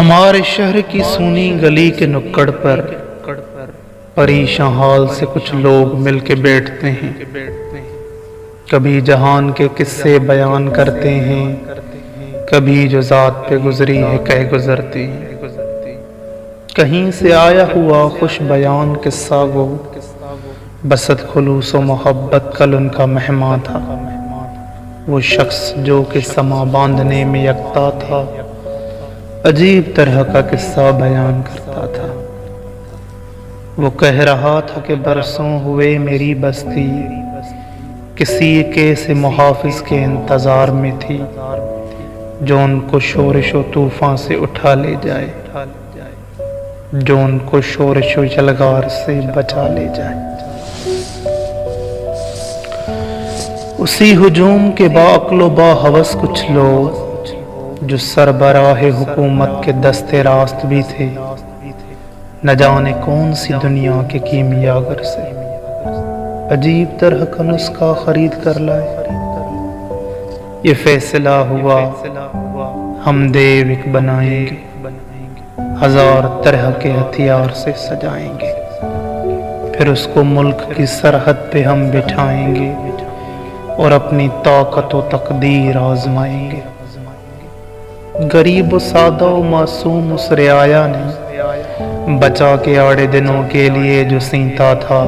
ہمارے شہر کی سونی گلی کے نکڑ پر پریشان حال سے کچھ لوگ مل کے بیٹھتے ہیں، کبھی جہان کے قصے بیان کرتے ہیں، کبھی جو ذات پہ گزری ہے کہہ گزرتے ہیں۔ کہیں سے آیا ہوا خوش بیان قصہ وہ، بسط خلوص و محبت کل ان کا مہمان تھا۔ وہ شخص جو کہ سما باندھنے میں یکتا تھا، عجیب طرح کا قصہ بیان کرتا تھا۔ وہ کہہ رہا تھا کہ برسوں ہوئے میری بستی کسی کیسے محافظ کے انتظار میں تھی، جو ان کو شورش و طوفان سے اٹھا لے جائے، جو ان کو شورش و یلغار سے بچا لے جائے۔ اسی ہجوم کے باعقل و باحوث کچھ لوگ جو سربراہ حکومت کے دستے راست بھی تھے، نہ جانے کون سی دنیا کے کیمیاگر سے عجیب طرح کا نسخہ خرید کر لائے۔ یہ فیصلہ ہوا ہم دیو ایک بنائیں گے، ہزار طرح کے ہتھیار سے سجائیں گے، پھر اس کو ملک کی سرحد پہ ہم بٹھائیں گے اور اپنی طاقت و تقدیر آزمائیں گے۔ غریب و سادہ و معصوم اس رعایا نے بچا کے آڑے دنوں کے لیے جو سینتا تھا،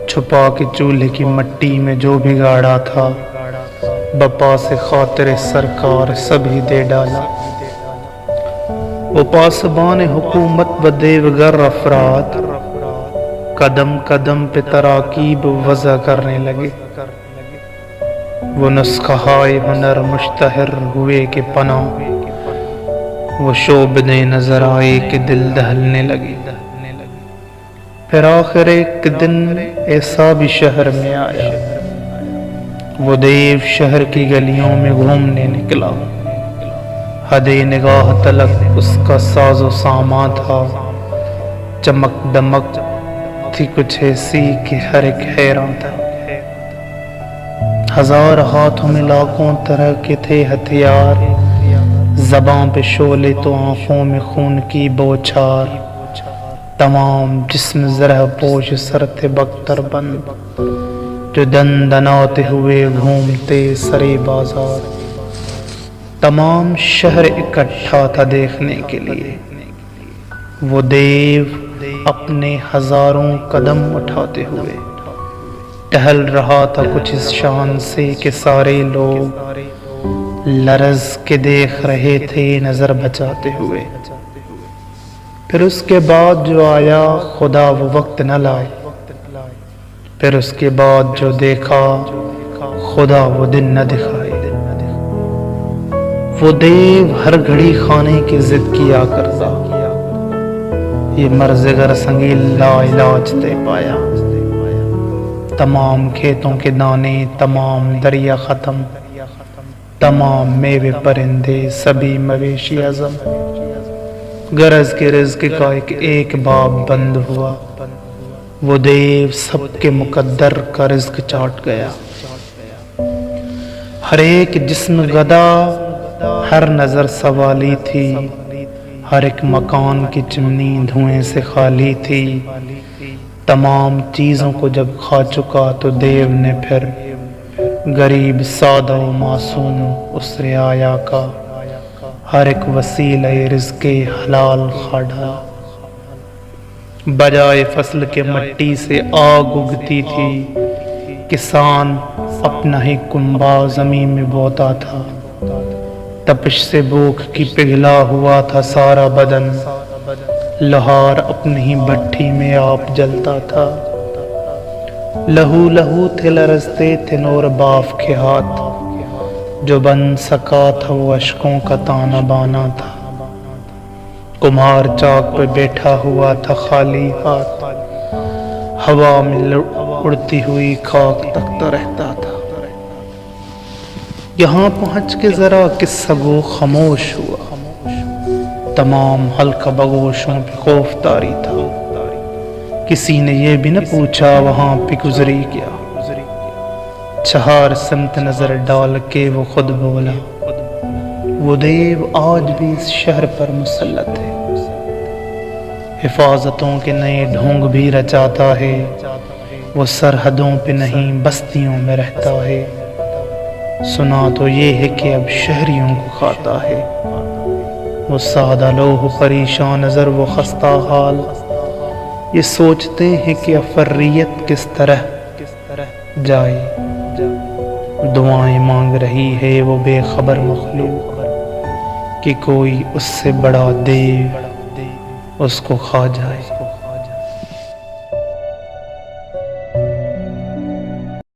چھپا کے چولہے کی مٹی میں جو بگاڑا تھا، بپا سے خاطر سرکار سبھی دے ڈالا۔ وہ پاسبان حکومت و دیوگر افراد قدم قدم پہ تراکیب وضع کرنے لگے۔ وہ نسخہائے ہنر مشتہر ہوئے کہ پناہ، وہ شعبدے نظر آئے کہ دل دہلنے لگے۔ پھر آخر ایک دن ایسا بھی شہر میں آیا، وہ دیو شہر کی گلیوں میں گھومنے نکلا۔ حد نگاہ تلک اس کا ساز و سامان تھا، چمک دمک تھی کچھ ایسی کہ ہر ایک حیران تھا۔ ہزار ہاتھوں میں لاکھوں طرح کے تھے ہتھیار، زباں پہ شعلے تو آنکھوں میں خون کی بوچھار، تمام جسم زرہ پوش سر تھے بختر بند، جو دن دناتے ہوئے گھومتے سرے بازار۔ تمام شہر اکٹھا تھا دیکھنے کے لیے، وہ دیو اپنے ہزاروں قدم اٹھاتے ہوئے ٹہل رہا تھا کچھ اس شان سے کہ سارے لوگ لرز کے دیکھ رہے تھے نظر بچاتے ہوئے۔ پھر اس کے بعد جو آیا خدا وہ وقت نہ لائے، پھر اس کے بعد جو دیکھا خدا وہ دن نہ دکھائے۔ وہ دیو ہر گھڑی کھانے کی ضد کیا کرتا، یہ مرض گرسنگی لا علاج دے پایا۔ تمام کھیتوں کے دانے، تمام دریا ختم، تمام میوے پرندے، سبھی مویشی عظم، غرض کے رزق کا ایک باب بند ہوا۔ وہ دیو سب کے مقدر کا رزق چاٹ گیا۔ ہر ایک جسم گدا، ہر نظر سوالی تھی، ہر ایک مکان کی چمنی دھوئیں سے خالی تھی۔ تمام چیزوں کو جب کھا چکا تو دیو نے پھر غریب سادہ و معصوم اس رعایا کا ہر ایک وسیلہ رزق حلال کھا ڈالا۔ بجائے فصل کے مٹی سے آگ اگتی تھی، کسان اپنا ہی کنبہ زمین میں بوتا تھا، تپش سے بھوک کی پگھلا ہوا تھا سارا بدن، لوہار اپنی ہی بھٹی میں آپ جلتا تھا۔ لہو لہو تھے لرزتے تھے نور باف کے ہاتھ، جو بن سکا تھا وہ اشکوں کا تانا بانا تھا۔ کمہار چاک پہ بیٹھا ہوا تھا خالی ہاتھ، ہوا میں اڑتی ہوئی خاک تکتا رہتا تھا۔ یہاں پہنچ کے ذرا قصہ گو خاموش ہوا، تمام حلقہ بگوشوں پہ خوف طاری تھا۔ کسی نے یہ بھی نہ پوچھا وہاں پہ گزری کیا، چہار سمت نظر ڈال کے وہ خود بولا، وہ دیو آج بھی اس شہر پر مسلط ہے، حفاظتوں کے نئے ڈھونگ بھی رچاتا ہے، وہ سرحدوں پہ نہیں بستیوں میں رہتا ہے۔ سنا تو یہ ہے کہ اب شہریوں کو کھاتا ہے، وہ سادہ لوہ پریشان نظر وہ خستہ حال، یہ سوچتے ہیں کہ افریت کس طرح جائے۔ دعائیں مانگ رہی ہے وہ بے خبر مخلوق کہ کوئی اس سے بڑا دیو اس کو کھا جائے۔